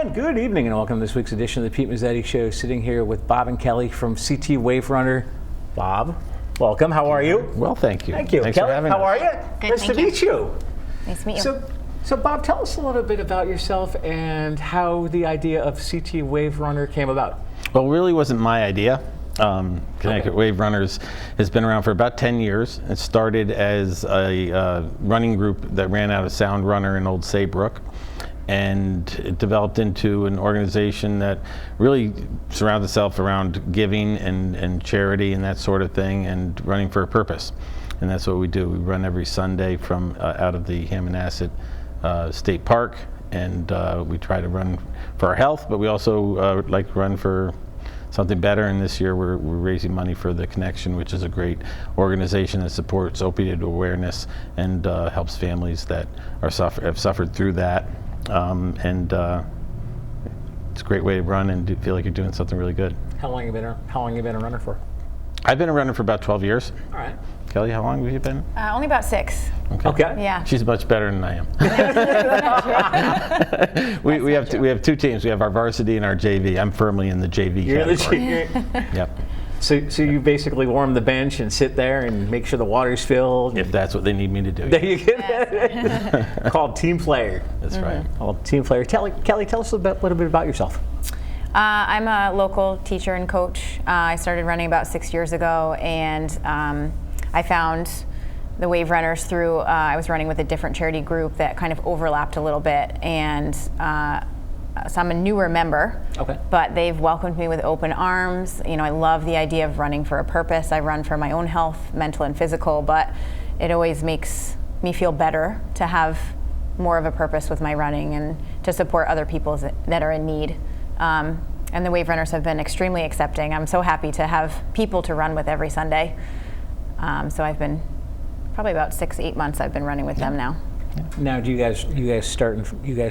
And good evening and welcome to this week's edition of the Pete Mezzetti Show. Sitting here with Bob and Kelly from CT WaveRunner. Bob, welcome. How are you? Well, thank you. Thank you. Thanks Kelly, for having how us. are you? Good, nice to meet you. Nice to meet you. So Bob, tell us a little bit about yourself and how the idea of CT WaveRunner came about. Well, it really wasn't my idea. Connecticut WaveRunners has been around for about 10 years. It started as a running group that ran out of Sound Runner in Old Saybrook. And it developed into an organization that really surrounds itself around giving and charity and that sort of thing, and running for a purpose. And that's what we do. We run every Sunday from out of the Hammonasset State Park, and we try to run for our health, but we also like to run for something better. And this year we're raising money for The Connection, which is a great organization that supports opioid awareness and helps families that have suffered through that. It's a great way to run and feel like you're doing something really good. How long have you been a runner for? I've been a runner for about 12 years. All right. Kelly, how long have you been? Only about 6. Okay. Yeah. She's much better than I am. we have two teams. We have our varsity and our JV. I'm firmly in the JV category. Yep. So you basically warm the bench and sit there and make sure the water's filled. If that's what they need me to do. There you go. Called team player. That's right. Called team player. Kelly, tell us a little bit about yourself. I'm a local teacher and coach. I started running about 6 years ago, and I found the WaveRunners through, I was running with a different charity group that kind of overlapped a little bit, and so I'm a newer member, but they've welcomed me with open arms. You know, I love the idea of running for a purpose. I run for my own health, mental and physical, but it always makes me feel better to have more of a purpose with my running and to support other people that are in need. And the WaveRunners have been extremely accepting. I'm so happy to have people to run with every Sunday. So I've been probably about 6-8 months I've been running with them now. Now, do you guys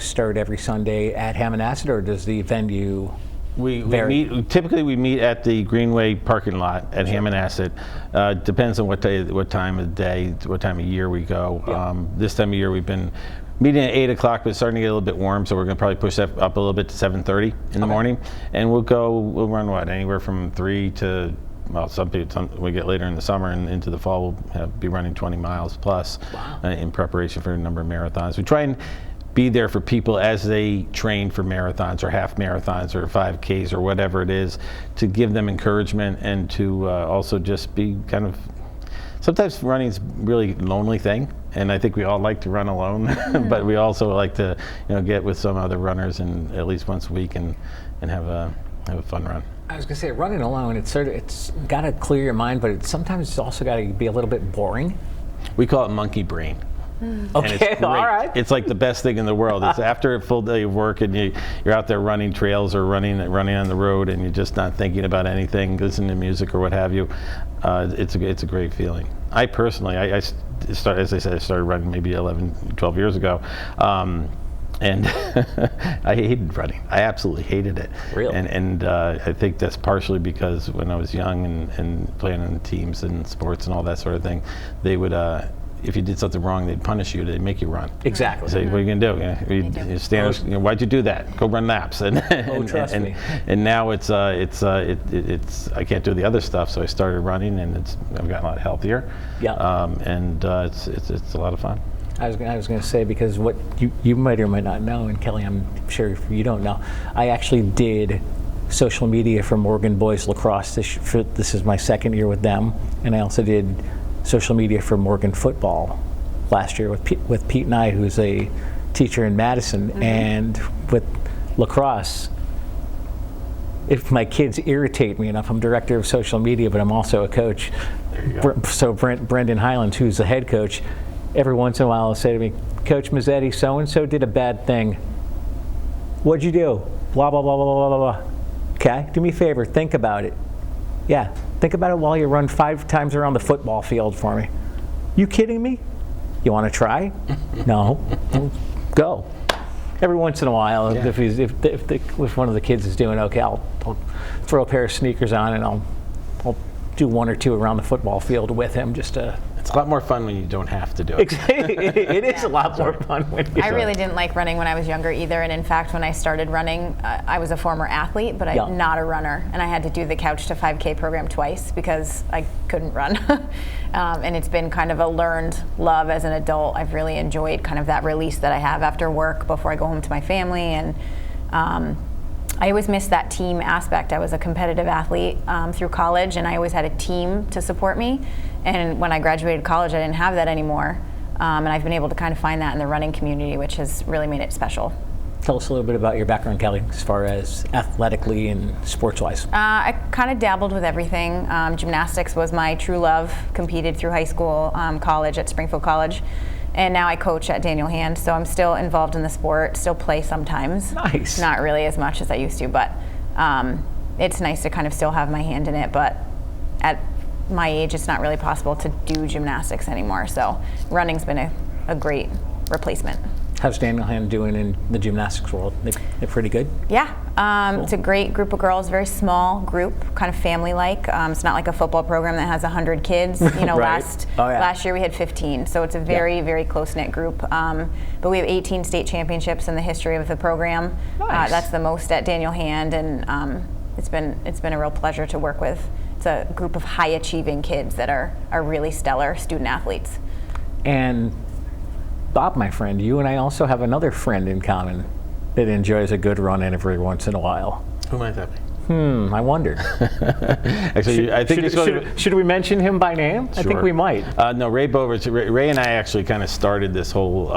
start every Sunday at Hammonasset, or does the venue vary? Typically we meet at the Greenway parking lot at Hammonasset. Depends on what time of day, what time of year we go. Yep. This time of year we've been meeting at 8 o'clock, but it's starting to get a little bit warm, so we're going to probably push that up a little bit to 7:30 in the morning, and we'll run anywhere from 3 to, well, some we get later in the summer and into the fall, we'll be running 20 miles plus. Wow. In preparation for a number of marathons. We try and be there for people as they train for marathons or half marathons or 5Ks or whatever it is, to give them encouragement and to also just be kind of, sometimes running's really a lonely thing, and I think we all like to run alone, but we also like to get with some other runners and at least once a week and have a fun run. I was going to say, running alone, it's got to clear your mind, but sometimes it's also got to be a little bit boring. We call it monkey brain. Okay, and it's all right. It's like the best thing in the world. It's after a full day of work and you're out there running trails or running on the road and you're just not thinking about anything, listening to music or what have you. It's a great feeling. I personally, I started running maybe 11, 12 years ago. And I hated running. I absolutely hated it. Really? And I think that's partially because when I was young and playing on teams and sports and all that sort of thing, they would, if you did something wrong, they'd punish you. They'd make you run. Exactly. Say, what are you going to do? You stand, why'd you do that? Go run laps. And trust me. And now I can't do the other stuff, so I started running, and I've gotten a lot healthier. Yeah. And it's a lot of fun. I was going to say, because what you might or might not know, and Kelly, I'm sure you don't know, I actually did social media for Morgan Boys Lacrosse. This is my second year with them, and I also did social media for Morgan Football last year with Pete and I, who's a teacher in Madison. And with lacrosse, if my kids irritate me enough, I'm director of social media, but I'm also a coach. There you go. So Brendan Highlands, who's the head coach, every once in a while will say to me, Coach Mezzetti, so-and-so did a bad thing. What'd you do? Blah, blah, blah, blah, blah, blah, blah. Okay, do me a favor, think about it. Yeah, think about it while you run 5 times around the football field for me. You kidding me? You want to try? No. Go. Every once in a while, if one of the kids is doing okay, I'll throw a pair of sneakers on and I'll do 1 or 2 around the football field with him just to It's a lot more fun when you don't have to do it. It is a lot more fun when you I really didn't like running when I was younger either, and in fact, when I started running, I was a former athlete, but I'm not a runner, and I had to do the Couch to 5K program twice because I couldn't run. And it's been kind of a learned love as an adult. I've really enjoyed kind of that release that I have after work before I go home to my family, and I always missed that team aspect. I was a competitive athlete through college, and I always had a team to support me. And when I graduated college, I didn't have that anymore. And I've been able to kind of find that in the running community, which has really made it special. Tell us a little bit about your background, Kelly, as far as athletically and sports-wise. I kind of dabbled with everything. Gymnastics was my true love. Competed through high school, college at Springfield College. And now I coach at Daniel Hand, so I'm still involved in the sport, still play sometimes. Nice. Not really as much as I used to, but it's nice to kind of still have my hand in it, but at my age, it's not really possible to do gymnastics anymore, so running's been a great replacement. How's Daniel Hand doing in the gymnastics world? They're pretty good? Yeah, Cool. It's a great group of girls, very small group, kind of family-like. It's not like a football program that has 100 kids. You know, Right. last year we had 15, so it's a very, very close-knit group. But we have 18 state championships in the history of the program. Nice. That's the most at Daniel Hand, and it's been a real pleasure to work with. It's a group of high-achieving kids that are really stellar student athletes. And Bob, my friend, you and I also have another friend in common that enjoys a good run in every once in a while. Who might that be? I wondered. Actually, I think should we mention him by name? I think Sure. we might. No, Ray Bovers. Ray and I actually kind of started this whole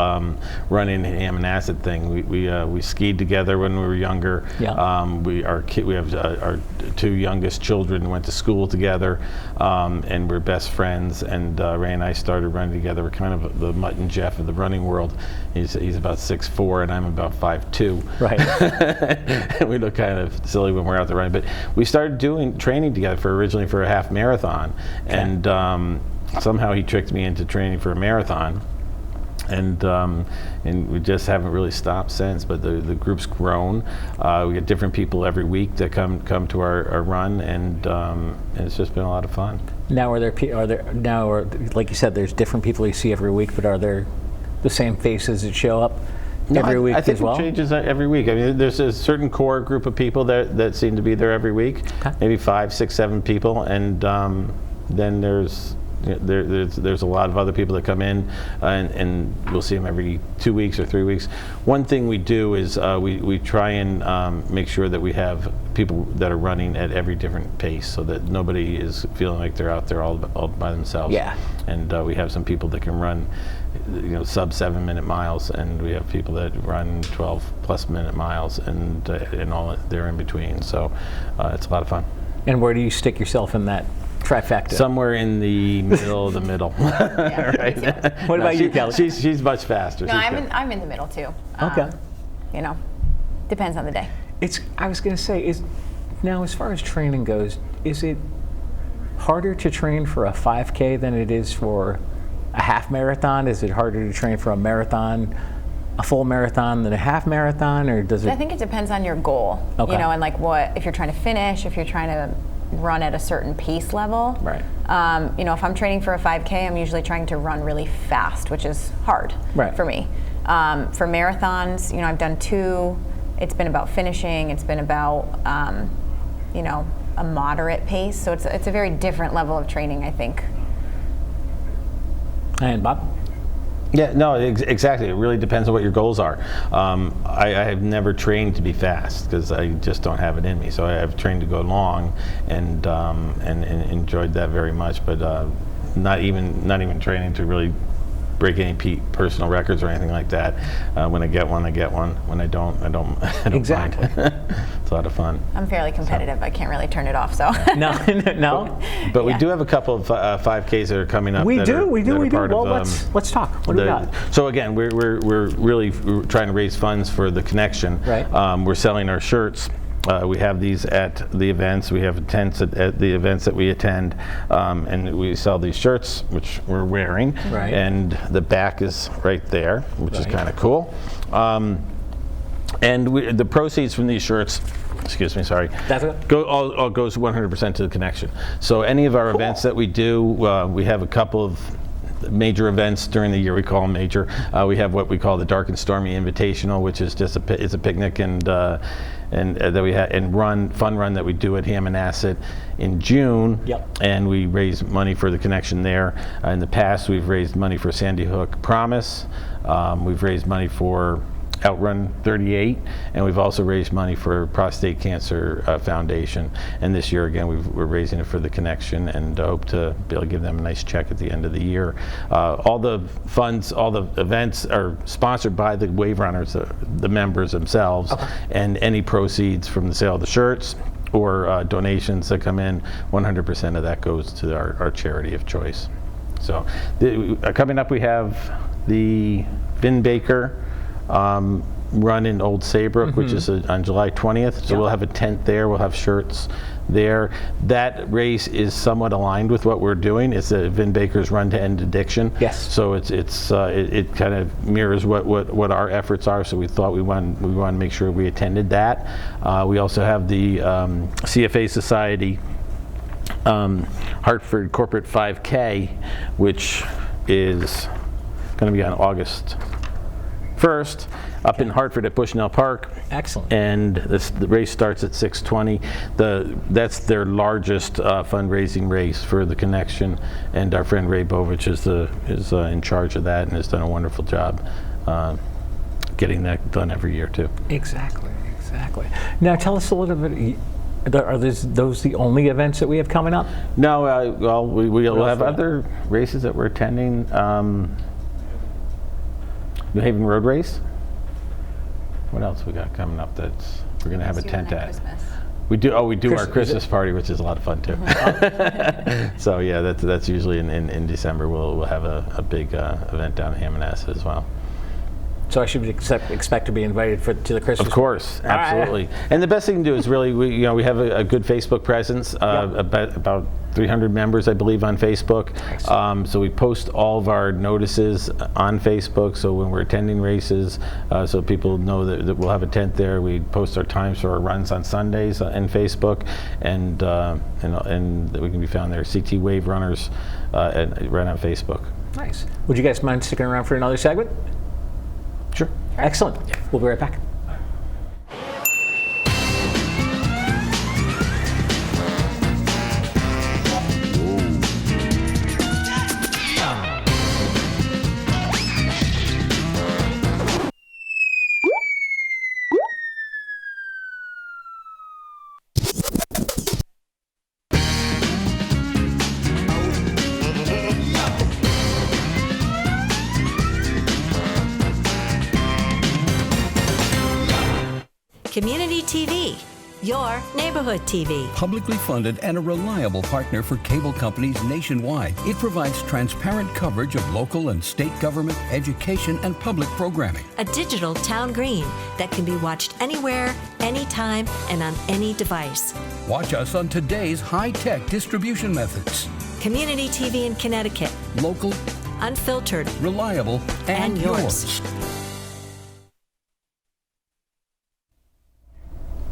run-in Ammonasset thing. We skied together when we were younger. Yeah. We have our two youngest children went to school together, and we're best friends. And Ray and I started running together. We're kind of the Mutt and Jeff of the running world. He's about 6'4", and I'm about 5'2". Right. And we look kind of silly when we're out there running. But we started training together originally for a half marathon, and somehow he tricked me into training for a marathon, and we just haven't really stopped since. But the group's grown. We get different people every week that come to our run, and it's just been a lot of fun. Now, or like you said, there's different people you see every week, but are there the same faces that show up every week I think as well? it changes every week. I mean, there's a certain core group of people that seem to be there every week, maybe 5, 6, 7 people, and then there's a lot of other people that come in, and we'll see them every 2 weeks or 3 weeks. One thing we do is we try and make sure that we have people that are running at every different pace, so that nobody is feeling like they're out there all by themselves. Yeah. And we have some people that can run, sub 7-minute miles, and we have people that run 12+ minute miles, and all they're in between. So it's a lot of fun. And where do you stick yourself in that trifecta? Somewhere in the middle of the middle. Right? What about you, Kelly? She's much faster. No, I'm in the middle too. Okay. Depends on the day. I was going to say, now as far as training goes, is it harder to train for a 5K than it is for a half marathon? Is it harder to train for a marathon, a full marathon, than a half marathon, or does it? I think it depends on your goal. Okay. And like if you're trying to finish, if you're trying to run at a certain pace level. Right. If I'm training for a 5K, I'm usually trying to run really fast, which is hard for me. For marathons, I've done 2. It's been about finishing. It's been about, a moderate pace. So it's a very different level of training, I think. And Bob? Yeah, no, exactly. It really depends on what your goals are. I have never trained to be fast because I just don't have it in me. So I have trained to go long, and enjoyed that very much. But not even training to really break any personal records or anything like that. When I get one, I get one. When I don't, I don't Exactly. mind. It's a lot of fun. I'm fairly competitive. I can't really turn it off. So No. But we do have a couple of 5Ks that are coming up. We do. Part Well, of, let's talk. What do we got? So again, we're really trying to raise funds for the connection. Right. We're selling our shirts. We have these at the events. We have tents at the events that we attend, and we sell these shirts, which we're wearing. Right. And the back is right there, which is kind of cool. And the proceeds from these shirts, excuse me, sorry, That's okay. all goes 100% to the connection. So any of our events that we do, we have a couple of major events during the year. We call them major. We have what we call the Dark and Stormy Invitational, which is just it's a picnic and that we had and fun run that we do at Hammonasset in June. Yep. And we raise money for the connection there. In the past, we've raised money for Sandy Hook Promise. We've raised money for Outrun 38, and we've also raised money for Prostate Cancer Foundation. And this year, again, we're raising it for the connection, and hope to be able to give them a nice check at the end of the year. All the funds, all the events are sponsored by the WaveRunners, the members themselves, and any proceeds from the sale of the shirts or donations that come in, 100% of that goes to our charity of choice. So coming up, we have the Vin Baker run in Old Saybrook, which is on July 20th. So we'll have a tent there. We'll have shirts there. That race is somewhat aligned with what we're doing. It's a Vin Baker's Run to End Addiction. Yes. So it kind of mirrors what our efforts are. So we thought we want to make sure we attended that. We also have the CFA Society Hartford Corporate 5K, which is going to be on August 1st up in Hartford at Bushnell Park. Excellent. And the race starts at 6:20. That's their largest fundraising race for the connection, and our friend Ray Bovich is in charge of that and has done a wonderful job getting that done every year too. Exactly. Now tell us a little bit. Are those the only events that we have coming up? No, well, we'll have other races that we're attending. New Haven Road Race. What else we got coming up that's we're going to have a tent at? Christmas. We do our Christmas party, which is a lot of fun too. So yeah, that's usually in December. We'll have a big event down in Hammonasset as well. So I should expect to be invited to the Christmas. Of course, absolutely. And the best thing to do is really we have a good Facebook presence. About 300 members, I believe, on Facebook. So we post all of our notices on Facebook. So when we're attending races, so people know that we'll have a tent there. We post our times for our runs on Sundays in Facebook, and we can be found there. CT WaveRunners, right on Facebook. Nice. Would you guys mind sticking around for another segment? Sure. Excellent. We'll be right back. Community TV, your neighborhood TV. Publicly funded and a reliable partner for cable companies nationwide. It provides transparent coverage of local and state government, education, and public programming. A digital town green that can be watched anywhere, anytime, and on any device. Watch us on today's high-tech distribution methods. Community TV in Connecticut. Local, Unfiltered, reliable, and yours.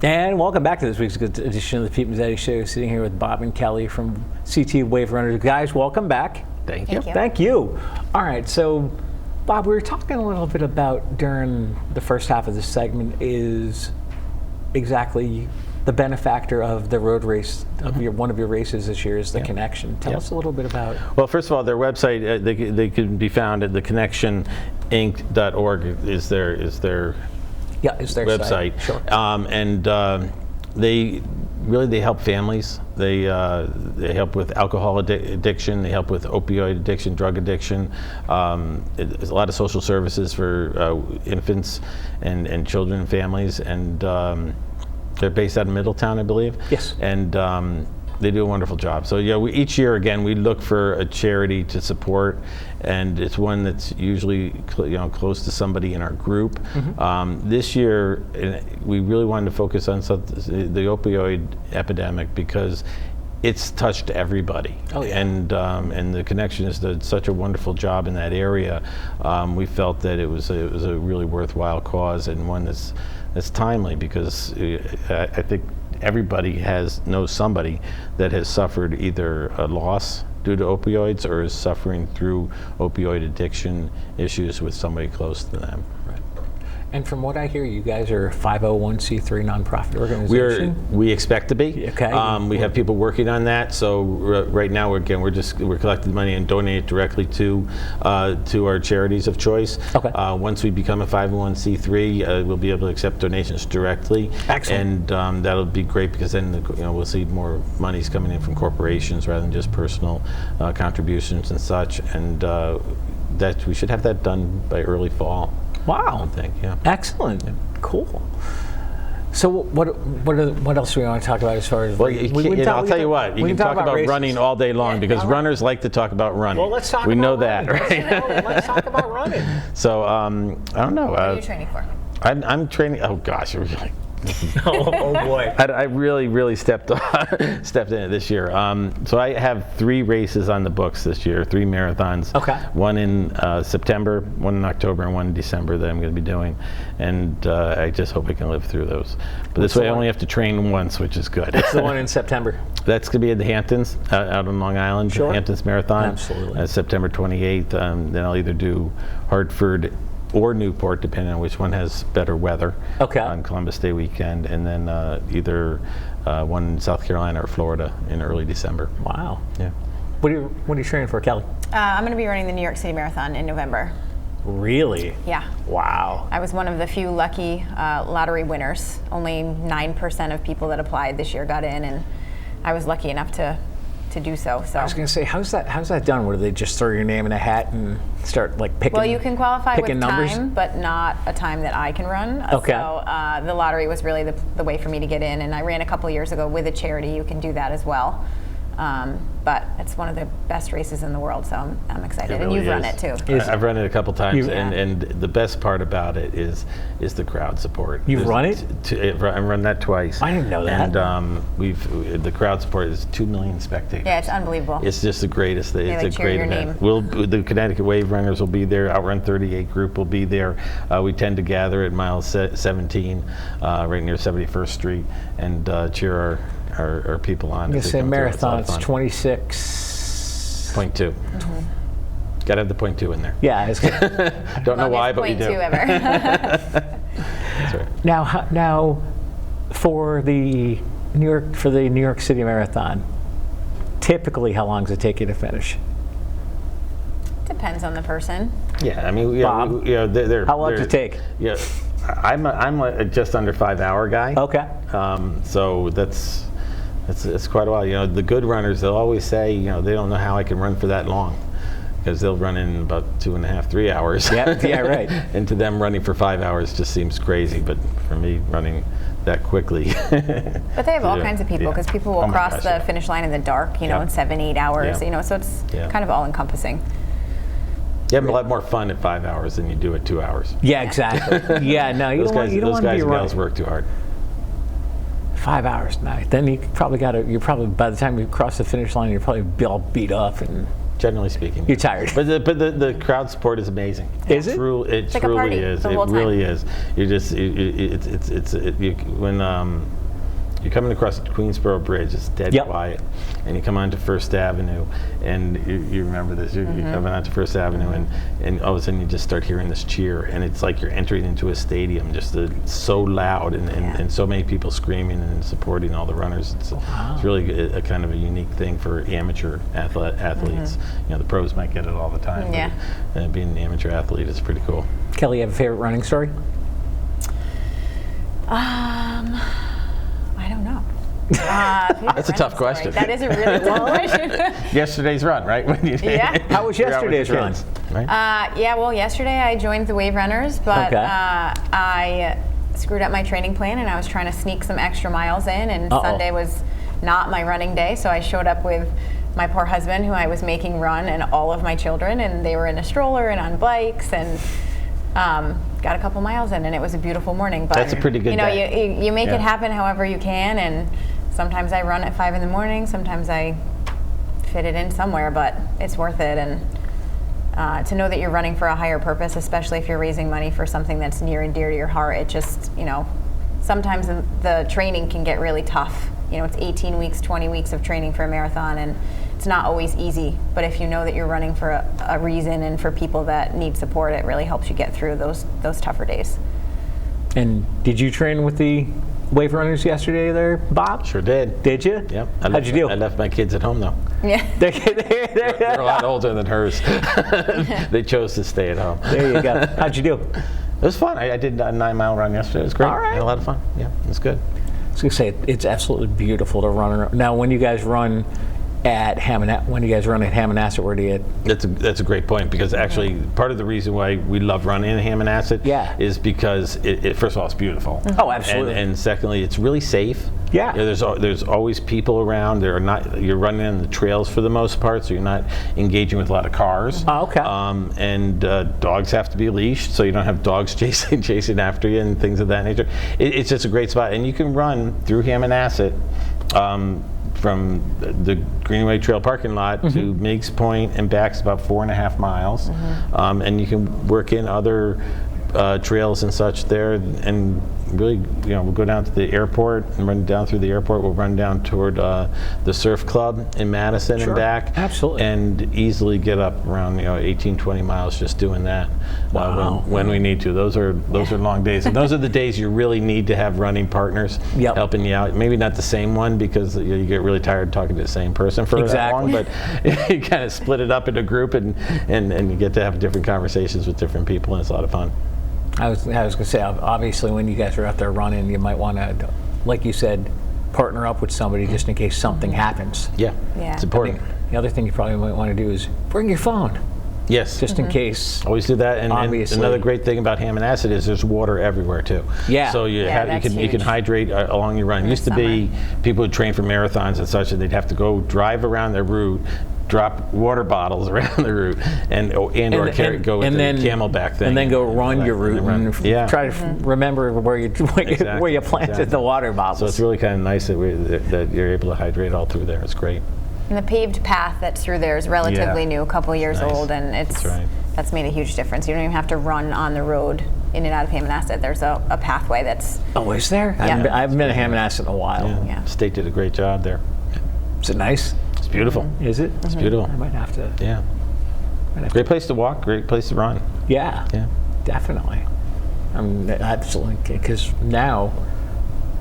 And welcome back to this week's edition of the Pete Mezzetti Show. Sitting here with Bob and Kelly from CT WaveRunners. Guys, welcome back. Thank you. Thank you. All right, so Bob, we were talking a little bit about during the first half of this segment is exactly the benefactor of the road race of one of your races this year is the Connection. Tell us a little bit about. Well, first of all, their website they can be found at theconnectioninc.org is their Is their website. site. Sure. And they help families. They help with alcohol addiction. They help with opioid addiction, drug addiction. There's a lot of social services for infants and children and families. And they're based out of Middletown, I believe. Yes. And they do a wonderful job. So each year, again, we look for a charity to support, and it's one that's usually close to somebody in our group. This year, we really wanted to focus on the opioid epidemic because it's touched everybody. Oh, yeah. And the Connection has done such a wonderful job in that area. We felt that it was a really worthwhile cause and one that's timely because I think everybody knows somebody that has suffered either a loss due to opioids or is suffering through opioid addiction issues with somebody close to them. And from what I hear, you guys are a 501c3 nonprofit organization. We expect to be. Okay. We have people working on that. So right now, we're collecting money and donating it directly to our charities of choice. Okay. Once we become a 501c3, we'll be able to accept donations directly. Excellent. And that'll be great because then we'll see more monies coming in from corporations rather than just personal contributions and such. And that we should have that done by early fall. Wow. I think, yeah. Excellent. Cool. So what else do we want to talk about as far as? Well, I'll tell you what. You can talk about races. running all day long because runners like to talk about running. Well, let's talk. We about know running. that, right? Let's talk about running. So I don't know. What are you training for? I'm training. Oh gosh, Oh boy. I really stepped in it this year. So I have 3 races on the books this year, 3 marathons. Okay. One in September, one in October, and one in December that I'm going to be doing. And I just hope I can live through those. But this way I only have to train once, which is good. It's the one in September. That's going to be at the Hamptons, out on Long Island, Sure. Hamptons Marathon. Absolutely. September 28th. Then I'll either do Hartford or Newport, depending on which one has better weather. Okay. On Columbus Day weekend, and then either one in South Carolina or Florida in early December. Wow. Yeah. What are you training for, Kelly? I'm going to be running the New York City Marathon in November. Really? Yeah. Wow. I was one of the few lucky lottery winners. Only 9% of people that applied this year got in, and I was lucky enough to do so. I was going to say, how's that done? Where they just throw your name in a hat and start like picking? Well, you can qualify with numbers? time, but not a time that I can run. Okay. So the lottery was really the way for me to get in, and I ran a couple years ago with a charity. You can do that as well. But it's one of the best races in the world, so I'm excited. It and really you've run is. it too. I've run it a couple times, Yeah. and the best part about it is the crowd support. You've run it? I've run that twice. I didn't know that. And the crowd support is 2 million spectators. Yeah, it's unbelievable. It's just the greatest. It's like a cheer great your event. name. The Connecticut WaveRunners will be there. Outrun 38 group will be there. We tend to gather at mile 17, right near 71st Street, and cheer our people on. I'm going to say marathon. It's 26. 0.2. Got to have the 0.2 in there. Yeah. It's good. Don't know why, but we Longest do. 0.2 ever. That's right. Now, for the New York City Marathon, typically, how long does it take you to finish? Depends on the person. Yeah, I mean, Bob, how long does it take? Yeah, I'm a just under 5-hour guy. Okay. So it's quite a while. You know, the good runners, they'll always say, they don't know how I can run for that long, because they'll run in about 2.5, 3 hours. Yeah, right. And to them, running for 5 hours just seems crazy. But for me, running that quickly. But they have all kinds of people, because people will cross the finish line in the dark, in 7, 8 hours. So it's kind of all encompassing. You have a lot more fun at 5 hours than you do at 2 hours. Yeah, exactly. Yeah, no, you don't want to be Those guys and running. gals work too hard. 5 hours a night. Then you're probably by the time you cross the finish line, you're probably all beat up and Generally speaking, you're tired. But the crowd support is amazing. Is it? It's like a truly party is. the It whole time. really is. You just when you're coming across the Queensboro Bridge, it's dead quiet, and you come onto First Avenue, and you remember this. You're coming onto First Avenue, and all of a sudden you just start hearing this cheer, and it's like you're entering into a stadium, just so loud, and so many people screaming and supporting all the runners. It's really a kind of a unique thing for amateur athletes. The pros might get it all the time. Yeah. But, being an amateur athlete is pretty cool. Kelly, you have a favorite running story? I don't know. That's a tough question. That is a really tough question. Yesterday's run, right? Yeah. How was yesterday's run? Right? Well, yesterday I joined the WaveRunners, but Okay. I screwed up my training plan, and I was trying to sneak some extra miles in, and Sunday was not my running day, so I showed up with my poor husband, who I was making run, and all of my children, and they were in a stroller and on bikes, and got a couple miles in, and it was a beautiful morning. But That's a pretty good day. you make it happen however you can, and sometimes I run at 5 in the morning, sometimes I fit it in somewhere, but it's worth it. And to know that you're running for a higher purpose, especially if you're raising money for something that's near and dear to your heart, it just, sometimes the training can get really tough. It's 18 weeks, 20 weeks of training for a marathon, and it's not always easy, but if you know that you're running for a reason and for people that need support, it really helps you get through those tougher days. And did you train with the WaveRunners yesterday there, Bob? Sure did. Did you? Yep. How'd you do? I left my kids at home though. Yeah. They're a lot older than hers. They chose to stay at home. There you go. How'd you do? It was fun. I did a 9-mile run yesterday. It was great. All right. I had a lot of fun. Yeah, it was good. I was gonna say it's absolutely beautiful to run around. Now, when you guys run at Hammonasset, where do you? That's a great point, because actually part of the reason why we love running in Hammonasset is because it first of all, it's beautiful. Oh, absolutely. And secondly, it's really safe. Yeah. You know, there's always people around. You're running on the trails for the most part, so you're not engaging with a lot of cars. Oh, okay. And dogs have to be leashed, so you don't have dogs chasing after you and things of that nature. It's just a great spot, and you can run through Hammonasset from the Greenway Trail parking lot to Meigs Point and back is about 4.5 miles. And you can work in other trails and such there, and really, we'll go down to the airport and run down through the airport. We'll run down toward the surf club in Madison and back. Absolutely. And easily get up around 18-20 miles just doing that. Wow. When we need to. Those are long days, and those are the days you really need to have running partners helping you out. Maybe not the same one, because you get really tired talking to the same person for that long, but you kind of split it up into a group, and you get to have different conversations with different people, and it's a lot of fun. I was going to say, obviously, when you guys are out there running, you might want to, like you said, partner up with somebody just in case something happens. Yeah. It's important. The other thing you probably might want to do is bring your phone. Yes. Just in case. Always do that. And another great thing about Hammonasset is there's water everywhere too. Yeah. So you can hydrate along your run. It used to be people would train for marathons and such, and they'd have to go drive around their route, drop water bottles around the route, and go with the Camelback thing, and then go run your route and try to remember where you planted the water bottles. So it's really kind of nice that you're able to hydrate all through there. It's great. And the paved path that's through there is relatively new, a couple years old, and that's made a huge difference. You don't even have to run on the road in and out of Hammonasset. There's a pathway that's... Oh, is there? Yeah. I haven't been to Hammonasset in a while. Yeah. State did a great job there. Is it nice? It's beautiful. Is it? It's beautiful. I might have to. Yeah. Great place to walk, great place to run. Yeah. Yeah. Definitely. Absolutely. Because now,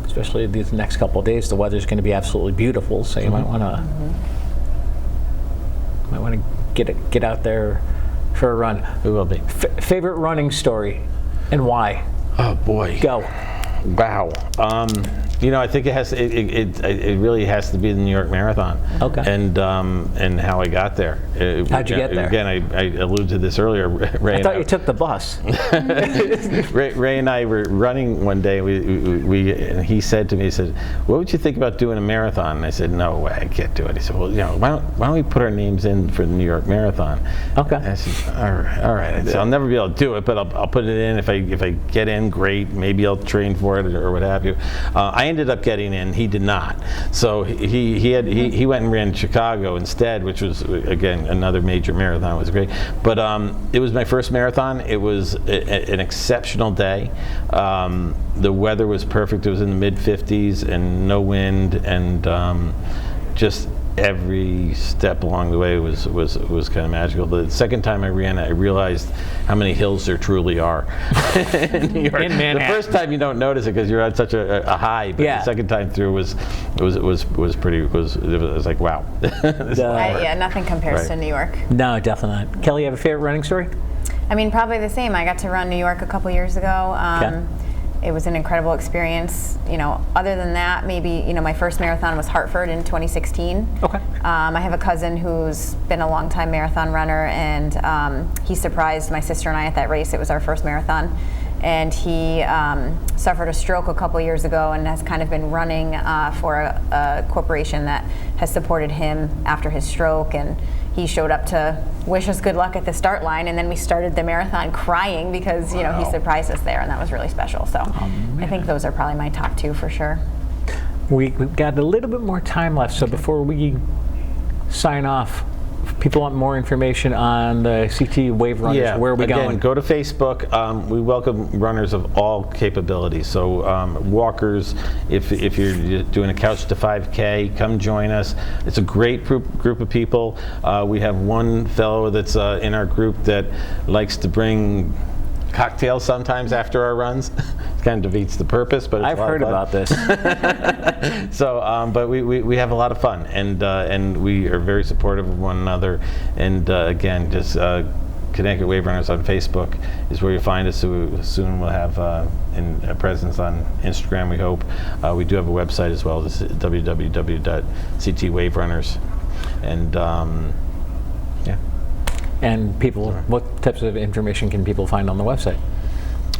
especially these next couple of days, the weather's going to be absolutely beautiful. So you might want to get out there for a run. We will be. Favorite running story, and why? Oh boy. Go. Wow. I think it really has to be the New York Marathon. Okay. And how I got there. How'd you get there? Again, I alluded to this earlier. Ray I thought you took the bus. Ray and I were running one day. And he said to me, he said, "What would you think about doing a marathon?" And I said, "No way, I can't do it." He said, "Well, why don't we put our names in for the New York Marathon?" Okay. And I said, all right. I said, I'll never be able to do it, but I'll put it in. If I get in, great. Maybe I'll train for it or what have you. I ended up getting in. He did not. So he went and ran Chicago instead, which was again another major marathon. It was great, but it was my first marathon. It was an exceptional day. The weather was perfect. It was in the mid-50s and no wind, and just every step along the way was kind of magical. The second time I ran it, I realized how many hills there truly are in New York. In Manhattan. The first time you don't notice it because you're on such a high, but the second time through was like, wow. Nothing compares to New York. No, definitely not. Kelly, you have a favorite running story? I mean, probably the same. I got to run New York a couple years ago. It was an incredible experience. Other than that, maybe, my first marathon was Hartford in 2016. Okay. I have a cousin who's been a longtime marathon runner, and he surprised my sister and I at that race. It was our first marathon. And he suffered a stroke a couple years ago and has kind of been running for a corporation that has supported him after his stroke. And he showed up to wish us good luck at the start line, and then we started the marathon crying because he surprised us there, and that was really special. So I think those are probably my top two for sure. We've got a little bit more time left, so before we sign off people want more information on the CT WaveRunners, where are we again, going? Go to Facebook. We welcome runners of all capabilities. So walkers, if you're doing a couch to 5K, come join us. It's a great group of people. We have one fellow that's in our group that likes to bring cocktails sometimes after our runs. It kind of defeats the purpose, but it's I've heard about this. So, but we have a lot of fun, and we are very supportive of one another. And again, just Connecticut WaveRunners on Facebook is where you find us. So soon we'll have a presence on Instagram, we hope. We do have a website as well. This is www.ctwaverunners. And yeah. And people, what types of information can people find on the website?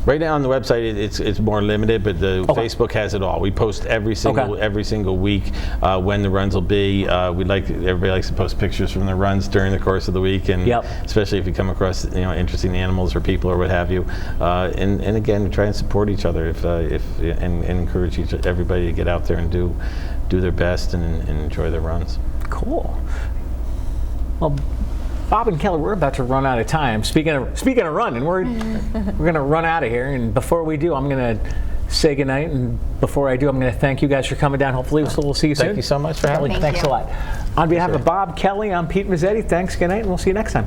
Right now on the website, it's more limited, but the Facebook has it all. We post every single week when the runs will be. Everybody likes to post pictures from the runs during the course of the week, and especially if you come across interesting animals or people or what have you. And again, we try and support each other and encourage everybody to get out there and do their best and enjoy their runs. Cool. Well, Bob and Kelly, we're about to run out of time. Speaking of running, we're going to run out of here. And before we do, I'm going to say goodnight. And before I do, I'm going to thank you guys for coming down. Hopefully, we'll see you soon. Thank you so much for having me. Thanks a lot. On behalf of Bob, Kelly, I'm Pete Mezzetti. Thanks, goodnight, and we'll see you next time.